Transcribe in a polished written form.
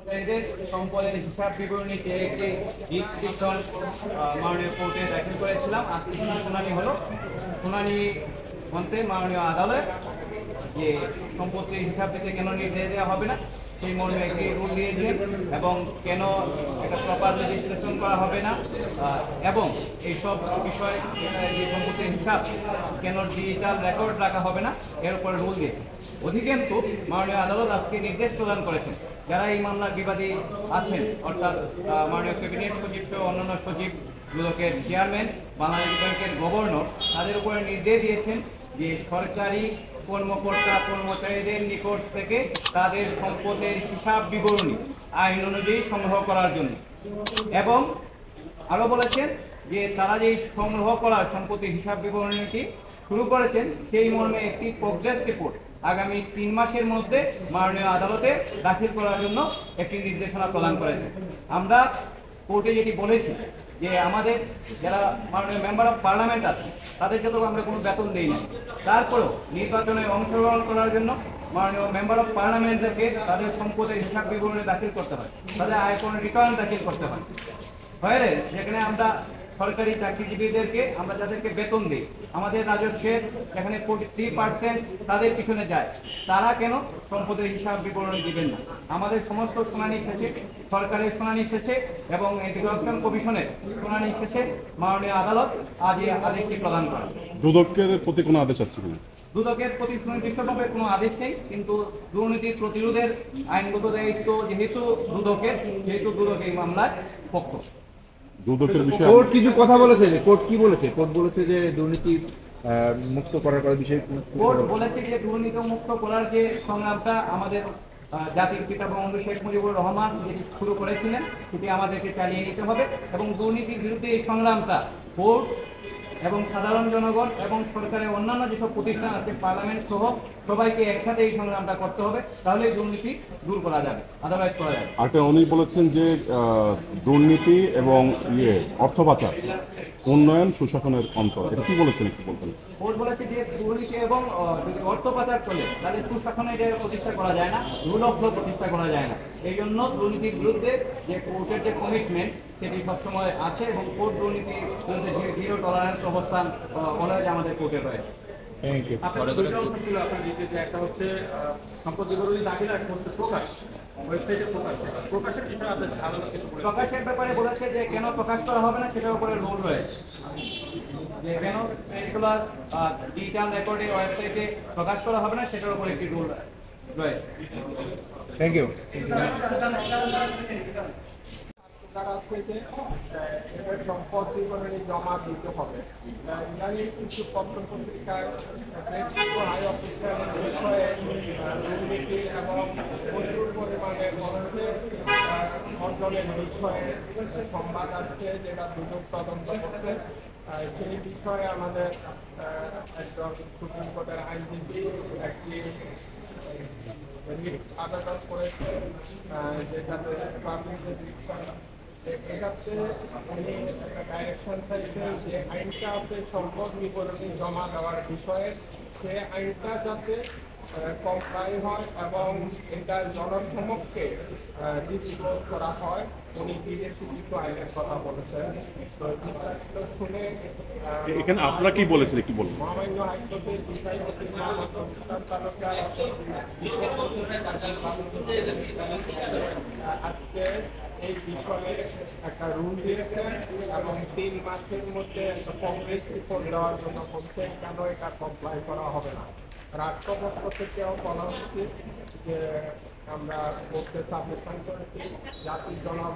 কর্মচারীদের সম্পদের হিসাব বিবরণী চেয়ে একটি রিট পিটিশন মাননীয় কোর্টে দাখিল করেছিলাম। আজকে শুনানি হলো। শুনানি মধ্যে মাননীয় আদালত যে সম্পত্তির হিসাব দিতে কেন নির্দেশ দেওয়া হবে না সেই মর্মে একটি রুল দিয়েছিলেন এবং কেন এটা প্রপার রেজিস্ট্রেশন করা হবে না এবং এইসব বিষয়ে যে সম্পত্তির হিসাব কেন ডিজিটাল রেকর্ড রাখা হবে না এর উপরে রুল দিয়েছে। অধিকন্তু মাননীয় আদালত আজকে নির্দেশ প্রদান করেছেন যারা এই মামলার বিবাদী আছেন অর্থাৎ মাননীয় ক্যাবিনেট সচিব সহ অন্যান্য সচিব দুদকের চেয়ারম্যান বাংলাদেশ ব্যাংকের গভর্নর তাদের উপরে নির্দেশ দিয়েছেন যে সরকারি কর্মকর্তা কর্মচারীদের নিকট থেকে তাদের সম্পদের হিসাব বিবরণী আইন অনুযায়ী সংগ্রহ করার জন্য এবং আরও বলেছেন যে তারা যেই সংগ্রহ করার সম্পত্তির হিসাব বিবরণীটি শুরু করেছেন সেই মর্মে একটি প্রোগ্রেস রিপোর্ট আগামী 3 মাসের মধ্যে মাননীয় আদালতে দাখিল করার জন্য একটি নির্দেশনা প্রদান করেছেন। আমরা কোর্টে যেটি বলেছি যে আমাদের যারা মাননীয় মেম্বার অফ পার্লামেন্ট আছে তাদেরকে তো আমরা কোনো বেতন দিই না, তারপরেও নির্বাচনে অংশগ্রহণ করার জন্য মাননীয় মেম্বার অফ পার্লামেন্টদেরকে তাদের সম্পদের হিসাব বিবরণী দাখিল করতে হয়, তাদের আয়কর রিটার্ন দাখিল করতে হয়। হয় যেখানে আমরা সরকারি চাকরিজীবীদেরকে আমরা যাদেরকে বেতন দিই আমাদের রাজস্বের যেখানে 43% তাদের পিছনে যায়, তারা কেন সম্পদের হিসাব বিবরণী দিবেন না? আমাদের সমস্ত শুনানি শেষে সরকারের শুনানি শেষে এবং অ্যান্টি কারাপশন কমিশনের শুনানি শেষে মাননীয় আদালত আজ এই আদেশটি প্রদান করে। দুদকের প্রতি কোনো আদেশ আছে কিনা? দুদকের প্রতি সুনির্দিষ্টভাবে কোনো আদেশ নেই, কিন্তু দুর্নীতি প্রতিরোধের আইনগত দায়িত্ব যেহেতু দুদকের, যেহেতু দুদক এই মামলার পক্ষ। দুদকের বিষয়ে কোর্ট কিছু কথা বলেছে, যে কোর্ট কি বলেছে? কোর্ট বলেছে যে দুর্নীতি মুক্ত করার বিষয়ে কোর্ট বলেছে যে দুর্নীতি মুক্ত করার যে সংগ্রামটা আমাদের জাতির পিতা বঙ্গবন্ধু শেখ মুজিবুর রহমান যেটি শুরু করেছিলেন সেটি আমাদেরকে চালিয়ে নিতে হবে এবং দুর্নীতির বিরুদ্ধে এই সংগ্রামটা কোর্ট এবং সাধারণ জনগণ এবং সরকারের অন্যান্য যেসব প্রতিষ্ঠান আছে পার্লামেন্ট সহ সবাইকে একসাথে এই সংগ্রামটা করতে হবে, তাহলে দুর্নীতি দূর করা যাবে, আদারওয়াইজ করা যাবে। আর উনি বলেছেন যে দুর্নীতি এবং অর্থ পাচার উন্নয়ন সুশাসনের অন্তর, এটা কি বলেছেন একটু বলবেন? কোর্ট বলেছে যে দুর্নীতি এবং যদি অর্থ পাচার চলে তাহলে সুশাসনের এটা প্রতিষ্ঠা করা যায় না, রুল অফ ল প্রতিষ্ঠা করা যায় না। এই জন্য দুর্নীতির বিরুদ্ধে যে কোর্টের যে কমিটমেন্ট সেটি সবসময় আছে এবং কোর্ট দুর্নীতির বিরুদ্ধে জিরো টলারেন্স অবস্থান অলওয়েজ আমাদের কোর্টে রয়েছে। আপনার দুইটা অপশন ছিল আপনার দিকে, যে একটা হচ্ছে সম্পত্তি বিবরণী দাখিল, একটা হচ্ছে প্রকাশ, ওয়েবসাইটে প্রকাশের বিষয়ে আপনার আলাদা কিছু বলেন? প্রকাশের ব্যাপারে বলেছে যে কেন প্রকাশ করা হবে না সেটার উপরে রুল রয়েছে, যে কেন এগুলো ডিজিটাল রেকর্ডে ওয়েবসাইটে প্রকাশ করা হবে না সেটার উপরে একটি রুল রয়েছে। Thank you. সম্পদ বিবরণী জমা দিতে হবে। ইদানিং কিছু পত্র পত্রিকায় হাই অফিসারের বিষয়ে দুর্নীতি এবং প্রচুর পরিমাণে মানুষের অর্জনের বিষয়ে সংবাদ আসছে, যেটা দুদক তদন্ত করছে। সেই বিষয়ে আমাদের একজন সুপ্রিম কোর্টের আইনজীবী একটি আবেদন করেছে, যেটাতে এটাতে উনি একটা ডাইরেকশন চাইছেন যে আইনটা আছে সম্পদ বিবরণী জমা দেওয়ার বিষয়ে, সে আইনটা যাতে কমপ্লাই হয় এবং এটা জনসমক্ষে ডিসক্লোজ করা হয়। উনি বিদেশি কিছু আইনের কথা বলেছেন, তো বিস্তারিত শুনে এখানে আপনারা কি বলেছেন একটু বলুন। মহামান্য হাইকোর্টের বিচারপতি আজকে এই বিষয়ে একটা রুল দিয়েছেন এবং 3 মাসের মধ্যে একটা কংগ্রেস রিপোর্ট দেওয়ার জন্য বলছেন, কেন এটা কমপ্লাই করা হবে না। রাষ্ট্রপক্ষ থেকেও বলা উচিত যে আমরা কোর্টে সাবমিশন করেছি, জাতির জনক